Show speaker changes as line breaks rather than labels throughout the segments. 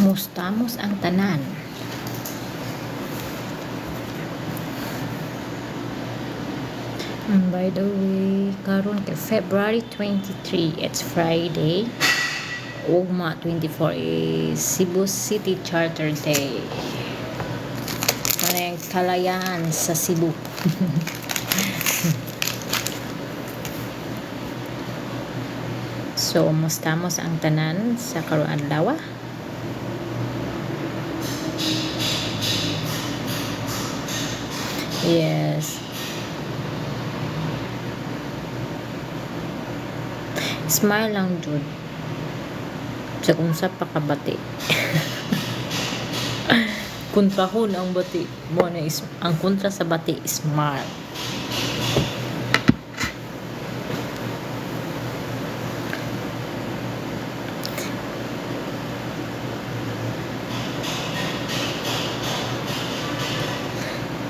Mustamos ang tanan. By the way, karon kay February 23, it's Friday. Ugma 24 is Cebu City Charter Day. Parang kalayan sa Cebu. So, mustamos ang tanan sa karon adlaw. Yes. Smile lang jud. Sa unsa pa ka bati. Kontrahon ang bati. Mo na is ang kontra sa bati smile.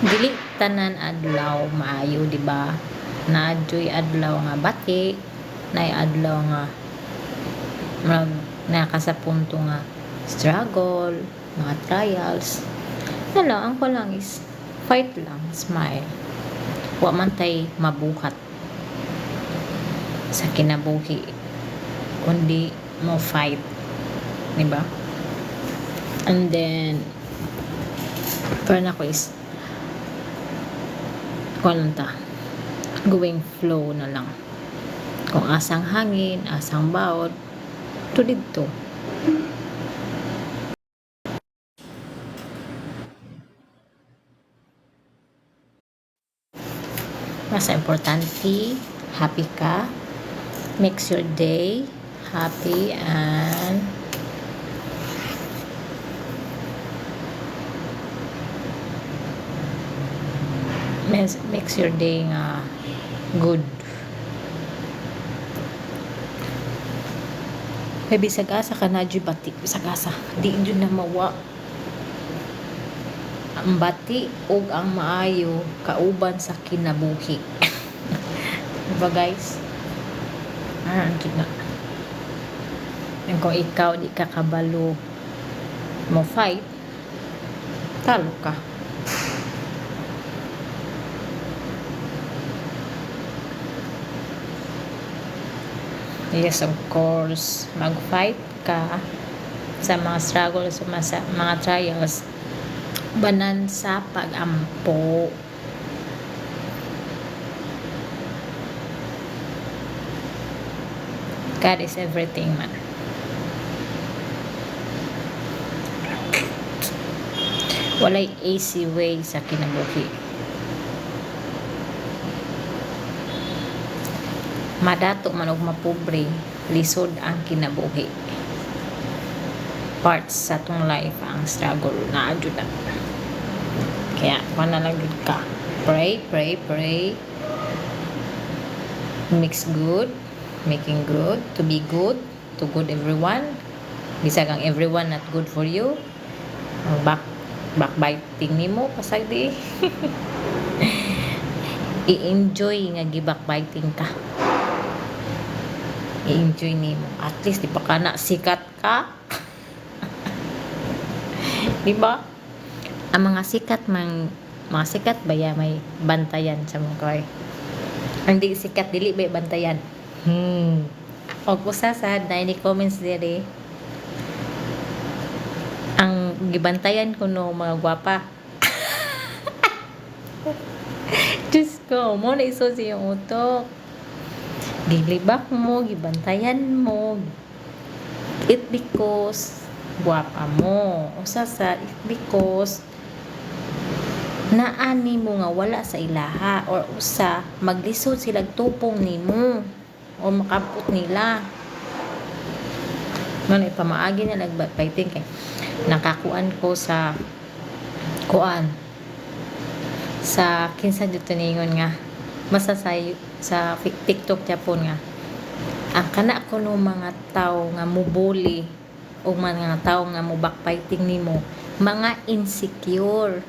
Dili tanan adlaw maayo, di ba? Naadyoy adlaw nga bati, nay adlaw nga nakasapunto nga struggle, mga trials. Hala, ang ko lang is fight lang, smile. Wa man tay mabuhat sa kinabuhi, kundi mo fight, di ba? And then para ko is going flow na lang. Kung asang hangin, asang bawod, tulid to. Mas importante, happy ka. Makes your day happy and makes your day nga good. Kay bisag asa ka na bati, bisag asa di jud na mawa ang bati ug ang maayo kauban sa kinabuhi. Diba guys? Jud na. And kung ikaw di ka kabalo mo fight, talo ka. Yes, of course. Mag-fight ka sa mga struggles, sa mga trials. Banan sa pag-ampo. God is everything, man. Walay easy way sa kinabuhi. Madato man og mapobre, lisod ang kinabuhi. Parts sa tong life ang struggle na adjud na. Kaya wala lang gud ka. Pray, pray, pray. Mix good, making good, to be good, to good everyone. Bisag ang everyone not good for you. Backbiting nimo pasag di. I-enjoy nga gi-backbiting ka. I-enjoy nimo. At least di pa ka na sikat ka. Di ba? Ang mga sikat baya may bantayan sa mga kay. Ang di sikat dili bay bantayan. Og usa sad na ni comments diri. Ang gibantayan ko no mga gwapa. Diyos ko, mo na iso siyang utok. Gilibak mo, gibantayan mo. It because guwapa mo. Usa sa it because naani mo nga wala sa ilaha or usa maglisod sila tupong nimo o makaput nila. Ngunit pamaagi na nagbackbiting kay nakakuan ko sa kinsa dito ningon nga masasay sa TikTok Japon nga ang kana ko no mga tao nga mubuli o mga tao nga mo backbiting nimo mga insecure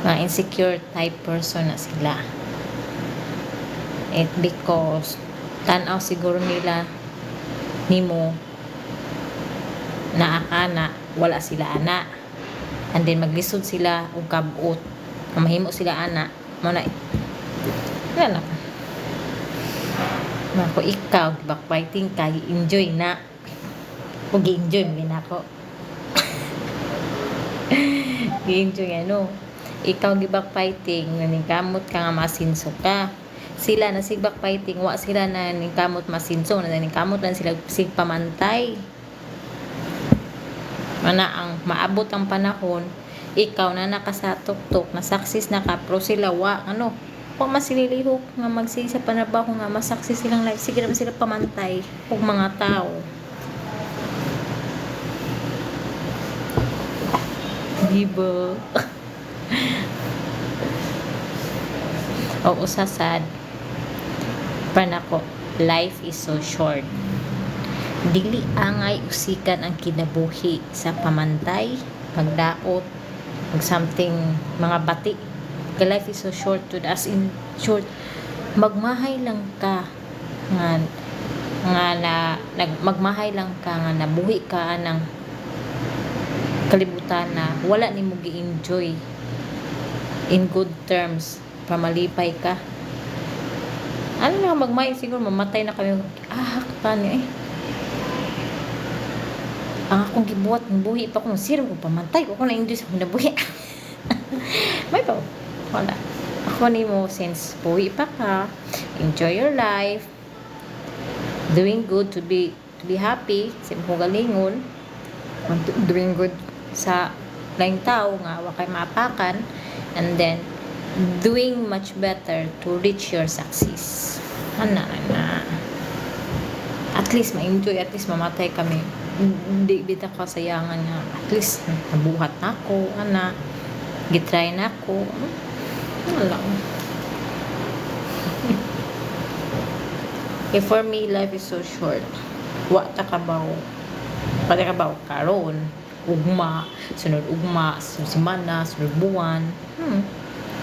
mga insecure type person na sila. It because tanaw siguro nila nimo na ana wala sila ana, and then maglisod sila og kabot nga mahimo sila ana mo na yan na ko ikaw backbiting kay enjoy na ug enjoy min ako enjoy ano ikaw gibak fighting naningkamot ka nga masinso ka, sila na sigbak fighting wa sila na ningkamot masinso na ningkamot lang sila sig pamantay. Mana ang maabot ang panahon ikaw na nakasatok-tok na success na ka pero sila wa ano wa masililihok nga magsige sa panabaho nga masakses silang life, sige naman sila pamantay og mga tao. Diba? O usasad panako life is so short, dili angay usikan ang kinabuhi sa pamantay, pagdaot, pag something mga bati. The life is so short to as in short magmahay lang ka magmahay lang ka nga nabuhi ka ng kalibutan na wala nimo gi-enjoy in good terms para malipay ka. Ano na magmay siguro mamatay na kami kani ang akong gibuhat ng buhi pa kung siro ko pamantay ko na enjoy sa nabuhi. May pa wala ako nimo since buhi pa ka, enjoy your life, doing good to be happy sa imong galingon, doing good sa laing tao nga wa kay maapakan, and then doing much better to reach your success. Ana na at least ma-enjoy, at least mamatay kami di bita ka sayangan nga at least nabuhat na ako ana gitry na ako wala. For me life is so short, wa ta kabaw karon ugma sunod semana sunod buwan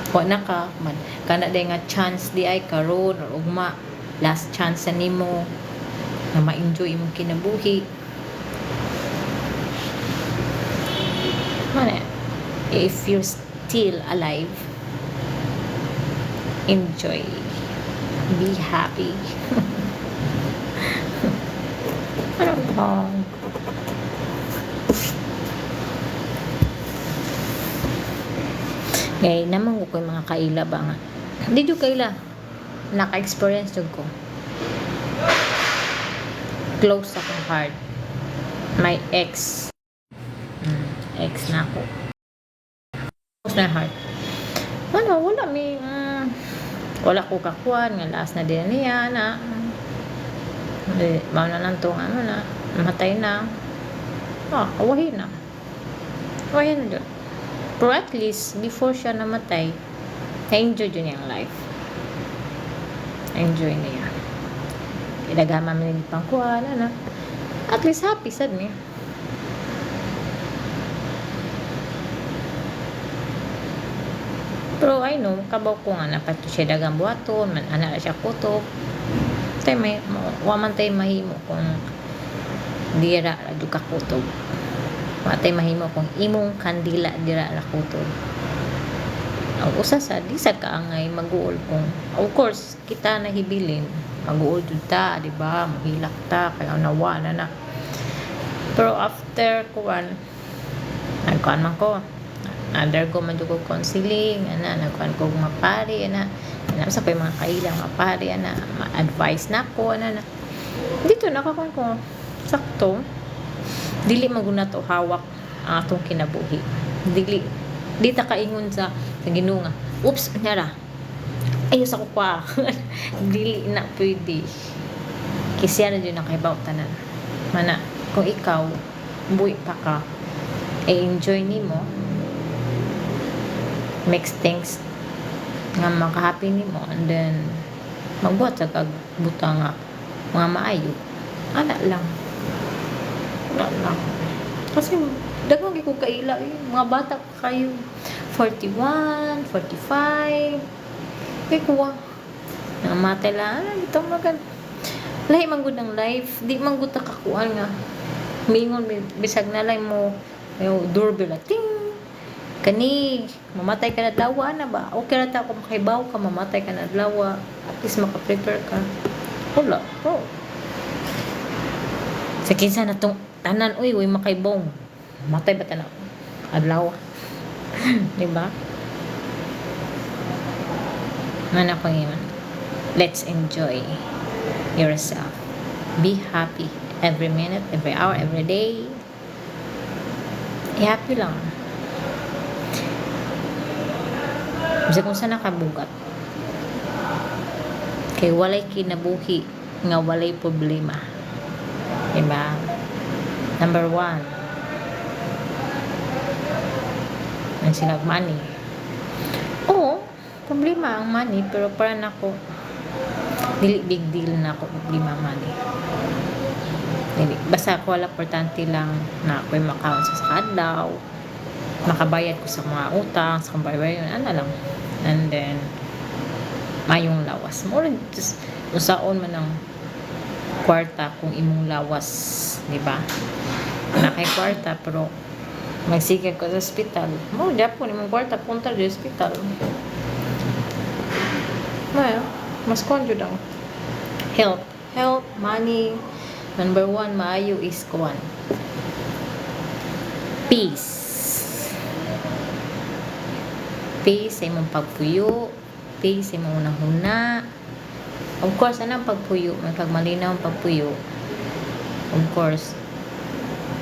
wa na ka man kana day nga chance di ay karon or ugma last chance nimo na ma-enjoy imong kinabuhi. Mana if you're still alive, enjoy, be happy. Ano ba? Kaya naman ko yung mga kaila ba nga. Hindi yung kaila. Naka-experience yung ko. Close akong heart. My ex. Ex na ako. Close na heart. Wala ko kakuan. Nga last na din niya na. Mauna lang itong matay na. Awahin na. Awahin na dyan. Pero at least, before siya namatay, na-enjoy yun yung life. Enjoy niya. Ilagama mo yung pangkuhan, at least happy, sad niya. Pero I know, kabaw ko nga, napato siya dagang buhaton, anak siya kutok. Waman tayo mahimo kung dira radyo ka kutok. Matay mahimo kung imong kandila dira ra kutob. Ang usa sa di sa kaangay mag-uol kung of course kita na hibilin mag-uol jud ta, di ba? Mahilak ta kaya nawa na. Pero after kuan nagkuan man ko. Undergo man jud ko counseling, nagkuan ko mapari sa pay mga kailang mapari ma-advise na ko Dito nakakuan ko sakto dili maguna to hawak ang atong kinabuhi. Di ta kaingon sa Ginoo nga oops nyara ayos ako pa. Dili na pwede kasi na dyan nakaibaw tanan mana kung ikaw buhi pa ka enjoy nimo makes things nga makahappy nimo, and then magbuhat sa kagbuta nga mga maayo lang kasi dagang ko kaila mga bata kayo 41, 45 kaya kuha namatay lang ito Lahi man gud ang life, di man gud ta kakuan nga. Mingon bisag na lang mo yung doorbell na ting. Kani mamatay ka na adlaw na ba? Okay ra ta kung makahibaw ka mamatay ka na adlaw. At least maka-prepare ka. Wala. Oh. Sa kinsa na tong tanan uy makahibaw. Matay ba tanaw? Adlaw. Di ba? Man ako ngayon. Let's enjoy yourself. Be happy every minute, every hour, every day. I-happy lang. Bisa kung saan nakabugat. Kay walay kinabuhi nga walay problema. Diba? Number 1. Ang sila money. Oo, problema ang money, pero para nako dili big deal na ako problema ang money. Dili. Basta ako wala importante lang na ako'y makaon sa adlaw, makabayad ko sa mga utang, sa kambaybayon, ano lang. And then, mayong lawas. More just, usaon man ang kwarta kung imong lawas, di ba? Nakay kwarta, pero magsikag ko sa hospital. Mo, Japon, imong kwarta, punta sa hospital. Well, mas konjud ang health. Health, money. Number 1, maayo is kuwan. Peace. Peace sa imong pagpuyo. Peace sa imong unahuna. Of course, anong pagpuyo? May kagmalinaw ang pagpuyo. Of course,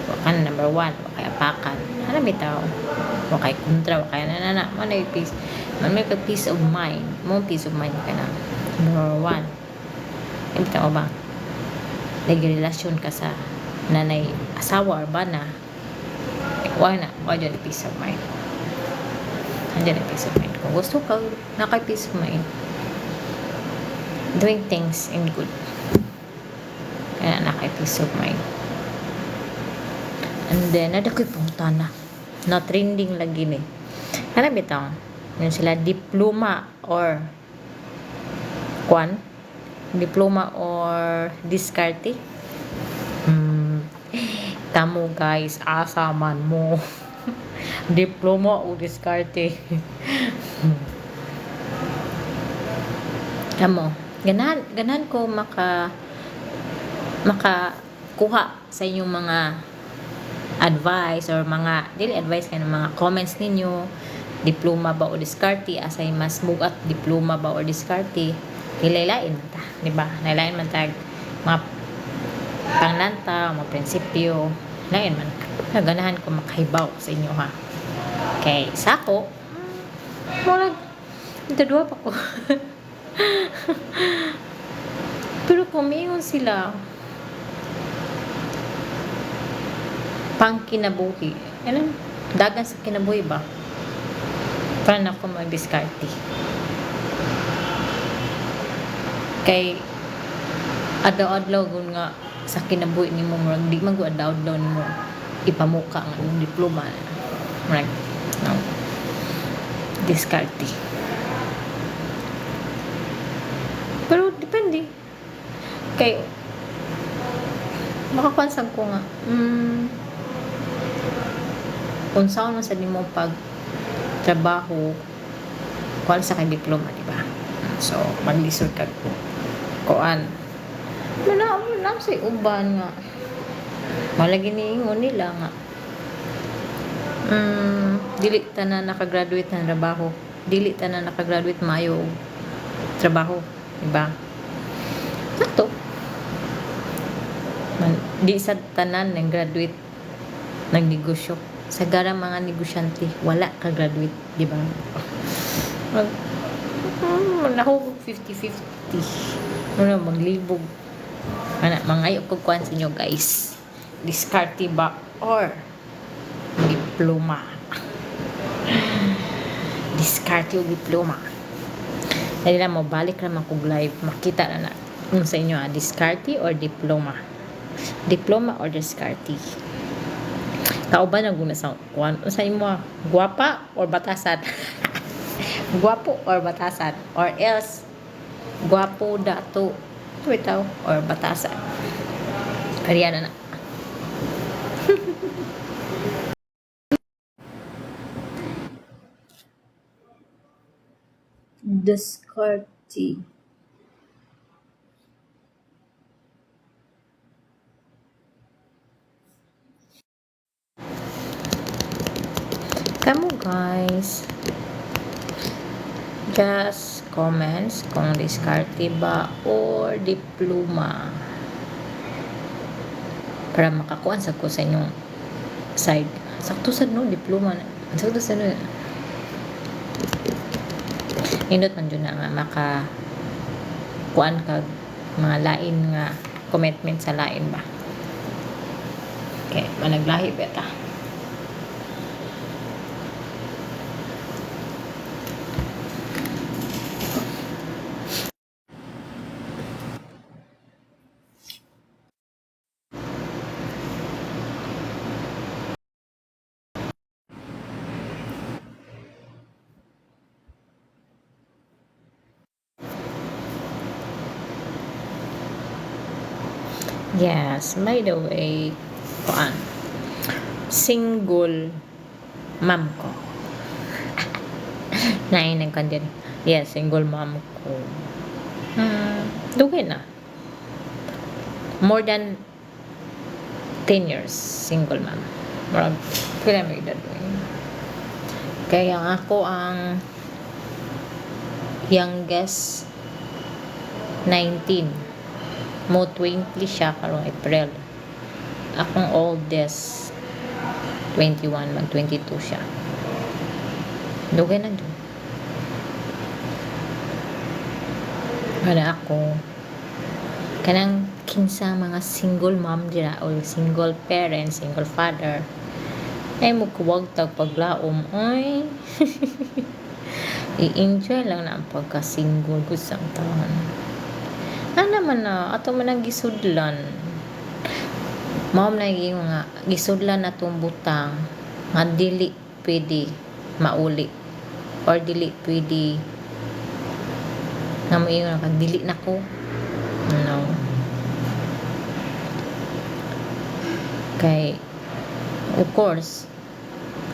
wakan number 1, wakay apakan. Ano bitaw? Wakay kontra, wakay nanana. Manay peace. Man may peace of mind. Mo peace of mind ka na. Number 1. Ibitaw ba? Nagrelasyon ka sa nanay asawa or bana. Why na? Why dyan peace of mind? Andyan ang peace of mind. Kung gusto ka, nakay peace of mind. Doing things in good. Kaya nakay peace of mind. And then, nada ko'y punta na. Na trending lagi ni. Ano bitaw? Yun sila, diploma or kwan? Diploma or diskarte? Tamo guys, asaman mo. Diploma o diskarte. Tamo, ganahan ko makakuha sa inyong mga advice or mga dili advice kayo mga comments ninyo. Diploma ba o diskarte? Asay mas bugat diploma ba o diskarte? Ilailain man ta, di ba? Nailain man tag mga panglanta, mga prinsipyo. Lain man. Ganahan ko makahibaw sa inyo ha. Okay, sako. Wala. Dua pa ko. Pero kumingon sila. Pang kinabuhi. Yan dagan sa kinabuhi ba? Paano ako mag-diskarte? Kay adlaw-adlaw gun nga sa kinabuhi nimo murag di man go adlaw-adlaw nimo ipamuka ang imong diploma right no diskarte pero depende kay makapansag ko nga kung saan man sa nimo pag trabaho kung sa kay diploma di ba so maglisod kag kuan wala sa uban nga malagi niingon nila nga dili tanan nakagraduate ng trabaho dili tanan nakagraduate maayo trabaho diba sakto di sa tanan ng graduate ng negosyo sa garang mga negosyante wala ka graduate diba nahugog 50-50 ano maglibog mangayo ko kuan sa inyo guys diskarte ba or diploma diskarte o diploma dali na mo balik naman kong live makita na sa inyo diskarte or diploma or diskarte tao ba naguna sa kuan sa imo guwapa or batasan guwapo or batasan or else guwapo dato bitaw or batasan. Ariana na. Descartes. Kamu guys, just comments kung diskarte ba or diploma para makakuan sa ko sa inyong side. Sakto sa no diploma na. Sakto sa no. Nindot man dyan na nga maka kuan kag mga lain nga commitment sa lain ba. Okay, managlahi beta. Yes, by the way, kuan single mom ko. Nain nagkan din. Yes, single mom ko. Dugay na. More than 10 years single mom. Murag kaya may edad. Kaya ako ang youngest 19. Mo 20 siya karong April. Akong oldest 21, mag 22 siya. Dugay na dun. Wala ako kanang kinsa mga single mom dira o single parent, single father ay mo kuwag tag paglaom ay i-enjoy lang na ang pagka-single ko sa taon. Naman na ato man ang gisudlan mao na yung nga gisudlan natong butang nga dili pwede mauli or dili pwede nga mo yung kag dili na ko no kay of course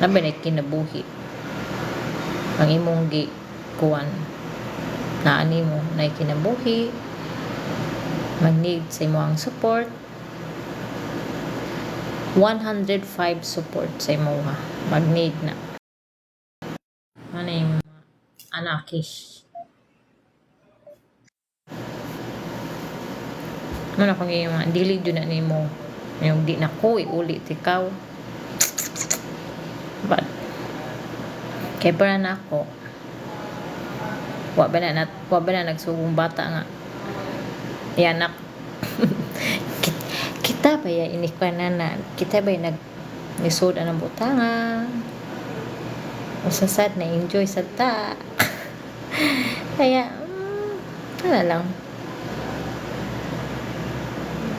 nabi na kinabuhi ang imong gi kuan na ani mo na kinabuhi mag-need sa imong support 105 support sa imong mag-need na ano yung anakish ano kung yung mga dili dyan na nimo yung di na ko iulit ikaw but kay para na ako wa ba na nagsugong bata nga yanak kita ba ya inikwanan kita ba nag-nisod ang butanga usasad na enjoy sa ta kaya wala lang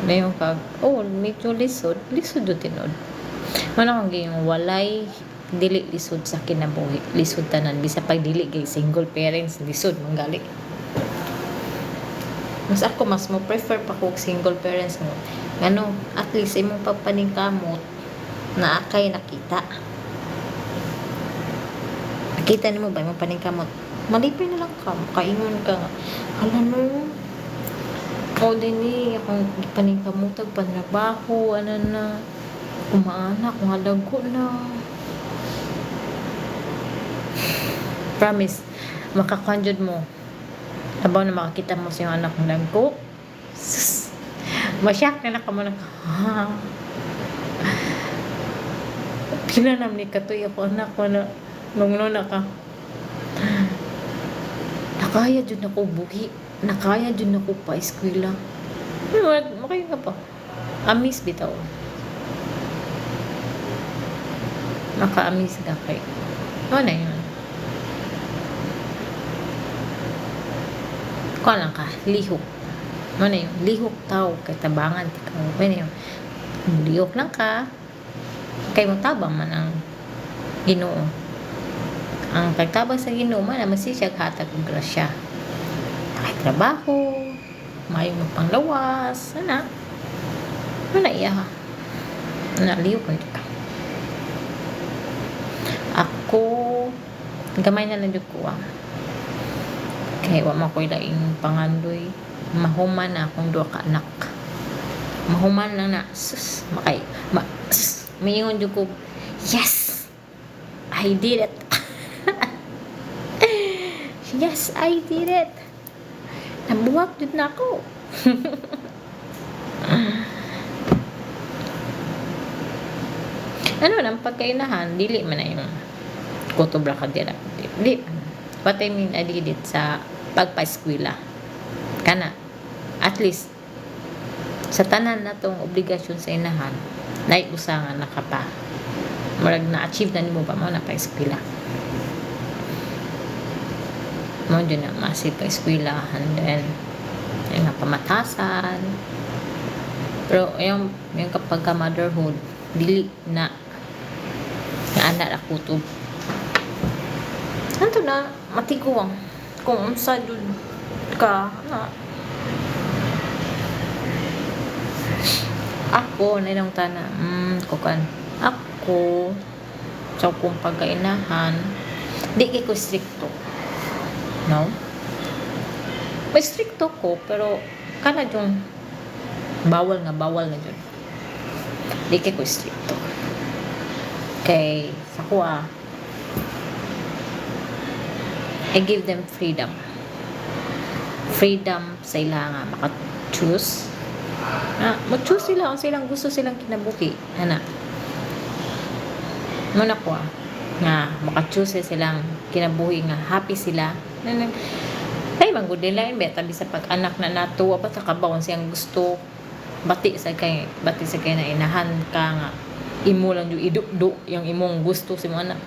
ngayon kag medyo lisod do tinod ano kung gayong walay dili lisod sa kinabuhi lisod tanan bisa pag dili gay single parents lisod manggali mas ako mas mo prefer pa kog single parents mo ngano at least imong pagpaningkamot na akay nakita nimo ba imong paningkamot malipay na lang ka kaingon ka hala no o dini akong paningkamutag panrabaho ano na kumaanak kung halago na promise makakanjud mo abaw na makakita mo sa iyong anak ng lagko sus masyak na nakamo na pinanam ni katoy ako anak ko na nung na ka nakaya dyan ako buhi nakaya dyan ako pa eskwela makaya ka pa amis bitaw maka-amis ka kay ano na yun ko lang ka lihok ano yun lihok tao kay tabangan ikaw ano yun lihok lang ka kay matabang man ang Ginoo ang pagtabang sa Ginoo man naman siya hatag og grasya nakay trabaho maayo magpanglawas, ana. Ano iya ha? Liw ko ka. Ako, gamay na lang jud ko kay wa man ko'y laing pangandoy. Mahuman na akong duha ka anak. Mahuman lang na. Sus, mayingon jud ko, yes! I did it! Yes, I did it! Nabuwag jud na ako. Ano nang pagkainahan, dili man na yung kutob ra ka dira. Di. What I mean, I did it sa pagpa-eskwela. Kana. At least, sa tanan na tong obligasyon sa inahan, usangan na ka pa. Marag na-achieve na nimo ba mo na pa-eskwela. Mo dyan na masip pa-eskwela. And then, yung pamatasan. Pero, yung kapag ka motherhood, dili na anak na kutob. Ano na, matiguang. Kung unsa jud ka, ako, na ilang tana, kukan, ako, sa kung pagkainahan, di ko stricto. No? May stricto ko, pero, kana yung, bawal na dyan. Di ko stricto. Kay, sa kuha, I give them freedom. Freedom sa ila nga maka-choose. Mag-choose sila kung silang gusto silang kinabuhi. Muna ko nga maka-choose silang kinabuhi nga happy sila. Ay, manggod nila yun. Tabi sa pag-anak na natuwa pa sa kabawon siyang gusto. Bati sa kay na inahan ka nga. Imo lang yung idukdo yung imong gusto si mo anak.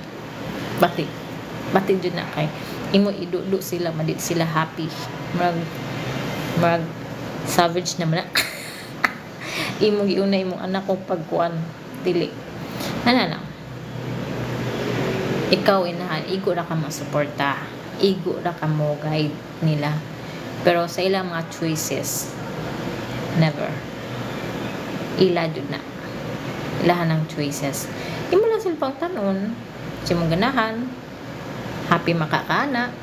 Bati dyan na kay imo idukdo sila, madit sila happy. Marag savage naman na. Imo giuna imong anak kong pagkuan dili. Lang. Ikaw inahan, igo ra ka masuporta. Igo ra ka mo guide nila. Pero sa ilang mga choices, never. Ila jud na. Ilahan ng choices. Imo lang silpang tanon, si mong ganahan, happy makakaana,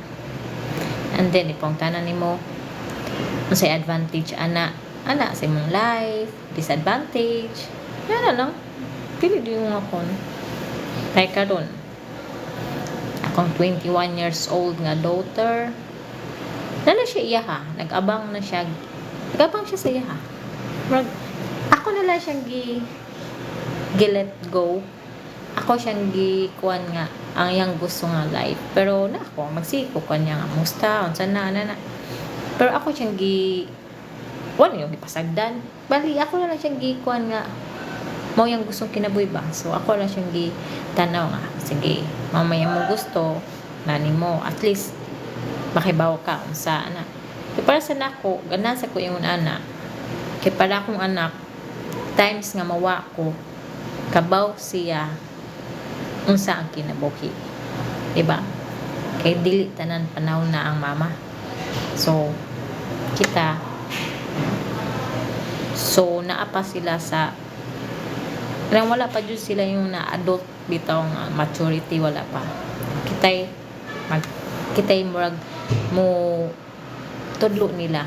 and then ipong tanan nimo unsay advantage ana sa imong life, disadvantage, yan lang. Pili din yung akon. Kay karon, akong 21 years old nga daughter, siya iya ha, nag-abang siya sa iya ha. Ako na lang siyang gi-let go. Ako siyang gikuan nga ang iyang gusto nga life. Pero na ako magsiko kanya nga musta unsa na. Pero ako siyang yung ipasagdan. Bali ako na lang siyang gikuan nga mo yang gustong kinabuhi ba. So ako lang siyang gitanaw nga. Sige, mamaya mo gusto nani mo at least makibaw ka unsa na. Kaya para sa nako, ganasa ko yung anak. Kaya para akong anak, times nga mawa ko, kabaw siya unsa ang kinabuhi. Diba? Kay dili tanan panahon na ang mama. So, naapa sila sa wala pa dyan sila yung na-adult bitaw nga maturity, wala pa. Kitay murag mo tudlo nila.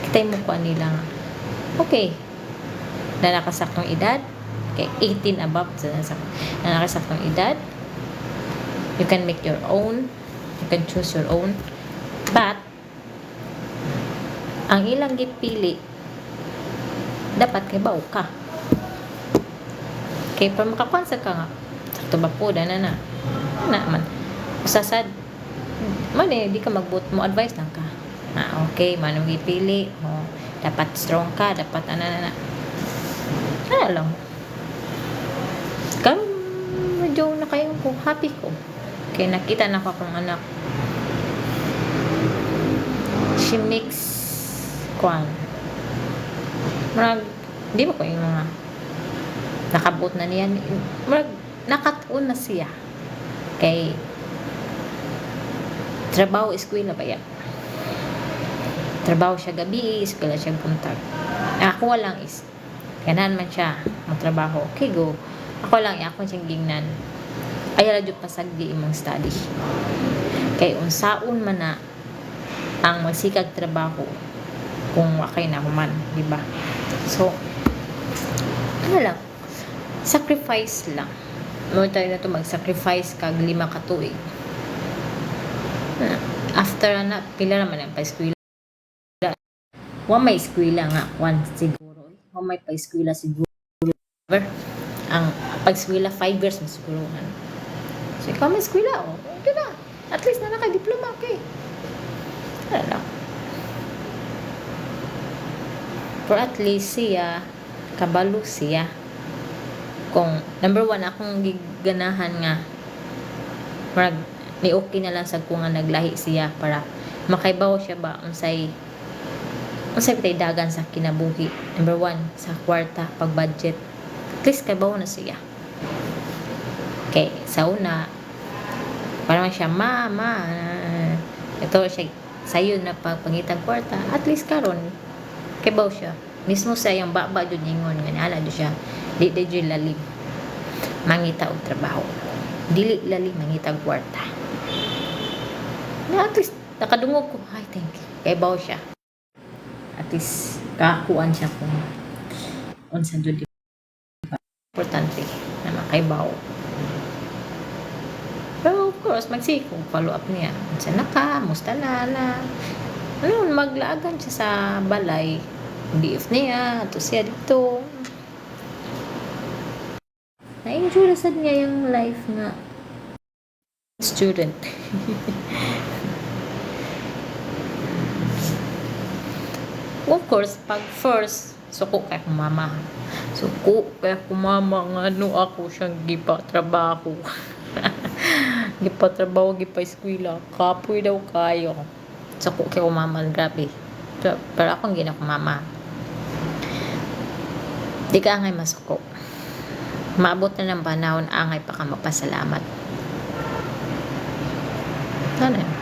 Kitay mo kuha nila nga. Okay. Na nakasaktong edad, kay 18 above na nakasaktong edad, you can make your own, you can choose your own, but ang ilang gipili dapat kay baw ka kay para makapansa ka nga sakto ba po na man usasad man di ka magbut mo advice lang ka okay manong gipili dapat strong ka, dapat lang kang medyo na kayo ko happy ko kaya nakita na ko akong anak she makes kuan marag di ba ko yung mga nakabot na niya marag nakatuon na siya kay trabaho eskwela ba yan trabaho siya gabi, eskwela siya buntag. Ako lang is ganan man siya magtrabaho, okay go. Ako lang ako siyang gingnan, ay radyo pasagdi imong study kay unsaon man na ang magsikag trabaho kung wakay na human, di ba? So ano lang, sacrifice lang mo tayo na to mag-sacrifice kag 5 ka tuig. After na pila naman ang pa-eskwela, wa may eskwela nga one siguro, wa may pa-eskwela siguro ang pag-eskwela 5 years mas siguro. So ikaw may eskwela, okay na, at least na naka-diploma, okay. Wala lang. Pero at least siya, kabalo siya. Kung, number 1, akong giganahan nga, parang, ni okay na lang sa kung nga naglahi siya para makaibaw siya ba, unsay tay dagan sa kinabuhi. Number 1, sa kwarta, pag-budget. At least kaibaw na siya. Okay, sa una, parang siya, mama, ito siya, sayo na pagpangitang kwarta, at least karon kaibaw siya mismo sa yung baba jud ningon nga naala jud siya di jud lalim mangita og trabaho, dili lalim mangita og kwarta na at least nakadungog ko, ay thank you, kaibaw siya at least kakuan siya kung unsa jud importante na makaibaw. Pero of course, magsikong follow up niya. Unsa na ka, musta na. Ano, maglaagan siya sa balay. DF niya, ato siya dito. Na-enjoy na sad niya yung life nga student. Of course, pag first, suko kay kong mama. Suko kay kong mama nga ano ako siyang gipa-trabaho. Gipa-trabaho, gipa-eskwela. Kapoy daw kayo. Suko kay kong mama, grabe. Pero akong gina kong mama. Di ka angay masuko. Maabot na ng panahon, angay pa ka magpasalamat. Ano yun?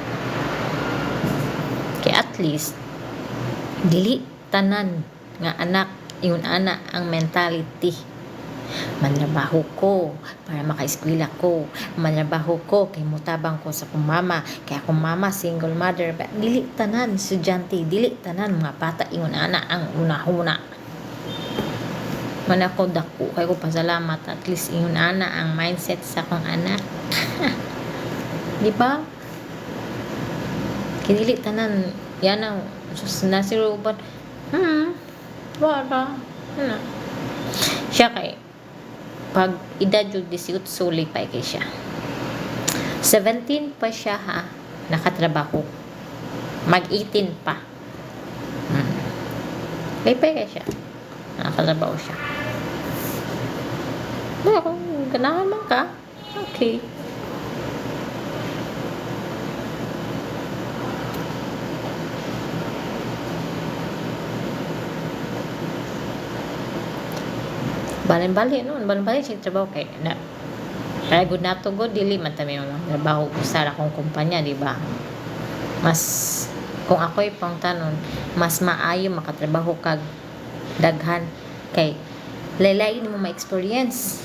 Kaya at least, dili tanan nga anak yun ana ang mentality, manrabaho ko para makaeskwela ko, manrabaho ko kay mutabang ko sa akong mama, kay akong mama single mother. But dili tanan estudyante, dili tanan mga bata ingon ana ang una-una. Man ako dako kay ko pasalamat at least ingon ana ang mindset sa akong anak. Di ba? Kay dili tanan yan ang nasiruban. Wala. Ano? Siya kay pag edad yung 18 suli pa kay siya. 17 pa siya ha, nakatrabaho. Mag-18 pa. Pay kay siya. Nakatrabaho siya. Kaya kung ganahan man ka, okay. Balin-bali noon, balin-bali siya trabaho kay na kaya good na to good, dili man tami trabaho sa akong kumpanya, di ba? Mas kung ako'y pang tanon, mas maayo makatrabaho kag daghan kay laylain mo ma-experience.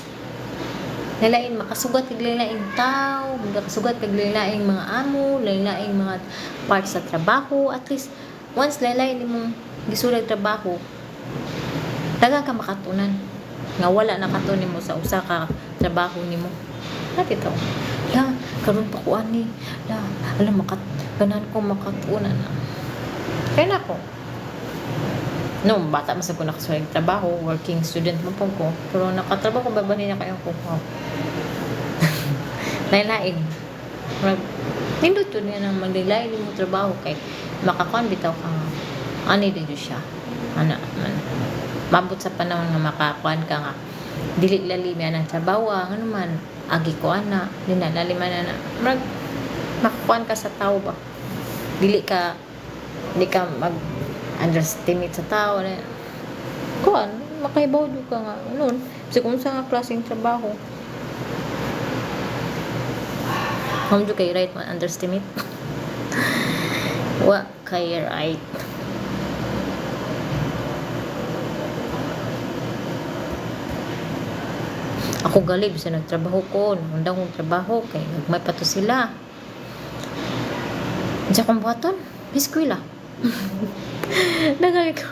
Laylain makasugat kag laylain tao, makasugat kag laylain mga amo, laylain mga parts sa trabaho. At least once laylain mo gisulag trabaho, daghan ka makatunan nga wala nakatunin mo sa usa ka trabaho nimo. Natin to. La, karon pa ko ani. La, alam ganan ko makatunan na. Kaya na ko. No, bata masag ko nakasulig trabaho, working student mo po ko. Pero nakatrabaho ko babani na kayo ko. Lain-lain. Nindot yun yan ang maglain mo trabaho kay makakuan bitaw ka ani din siya. Ana man. Mabot sa panahon nga makakuan ka nga dili lalim yan ang trabaho ano man agi ko ana linalaliman na makakuan ka sa tao ba dili ka mag underestimate sa tao na kuan makaibaw jud ka nga noon kasi kung sa nga klaseng trabaho jud kay right man underestimate wa kay right Ako gali bisa nagtrabaho ko, undang kong trabaho kay nagmay pa to sila. Diyan kong buhaton, eskwela. Nagali ko.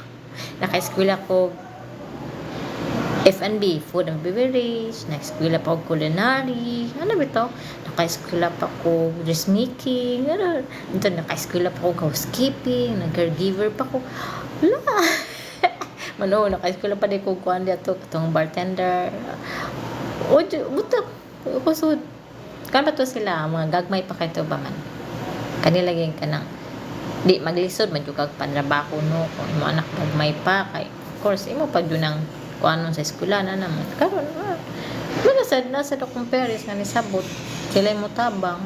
Naka-eskwela ko F&B, food and beverage, na-eskwela pa ako culinary, ano ba ito? Naka-eskwela pa ako dressmaking, ano, ito, naka-eskwela pa ako housekeeping, nag-caregiver pa ako, wala. Mano, naka-eskwela pa din ko kuhan dito, itong bartender, o, buta, kusod, kan pa to sila, mga gagmay pa kayo ba man, kanila yung kanang, di maglisod, magyukag panrabaho no, kung imo anak gagmay pa, kay, of course, imo pa dun ang kung ano sa eskwela na naman. Karon wala nasa akong parents nga nisabot. Sila mo tabang.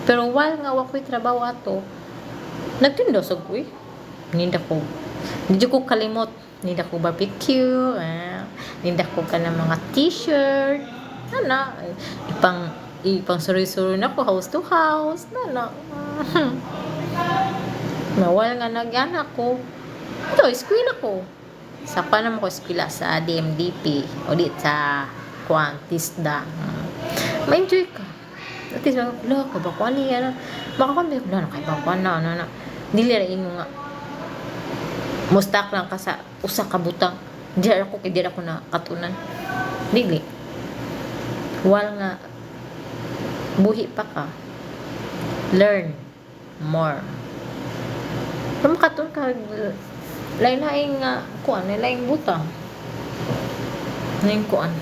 Pero while nga wako'y trabaho ato, nagtindosog ko eh. Hindi ko kalimot. Ninda ko barbecue. Ninda ko ka ng mga t-shirt. Ipang suri-suri na ko house to house. While nga nagyan ako, ito, eskwela ko. Sa naman ko eskwela sa DMDP o di sa Tisda. Ma-enjoy ka. At least, wala ka ba kung ano yan? Baka kami, wala na kayo ba kung ano. Dili rin nga. Mustak lang ka sa usa ka butang. Di ako na katunan. Dili. While nga, buhi pa ka. Learn more. Pero makatun ka, lain-lain nga kuan, lain butang. Lain kuan.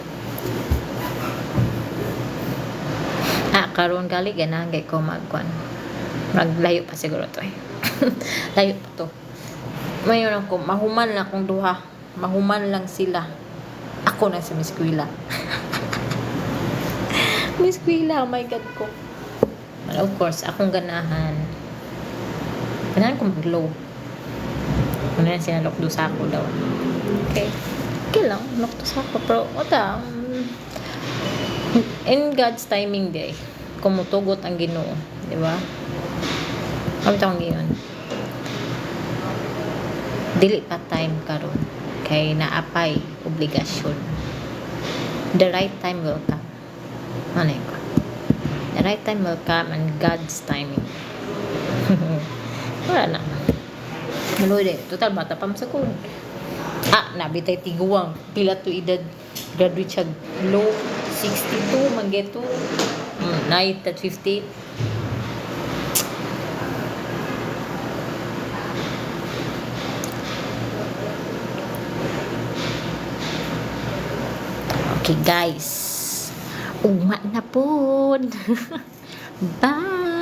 Karon gali ganagay ko magkuan. Maglayo pa siguro to eh. Layo pa to. Mayon ako, mahuman lang akong duha. Mahuman lang sila. Ako na sa miskwila. Miskwila, oh my God ko. Well, of course, akong ganahan. Ganahan ko mag-low. Ano yan siya, lokdo sa ako daw. Okay. Okay lang, lokdo sa ako. Pero, in God's timing day, kumutugot ang Ginoo. Di ba? Ano ito ang giyon? Dili pa time karon kay naapay obligasyon. The right time will come. Ano yun ko? The right time will come and God's timing. Wala na. Maluwi total bata pa sa kun. Nabitay tiguang. Pila to edad. Graduate siya low 62, maggeto. Night at 58. Okay guys. Uma na po. Bye.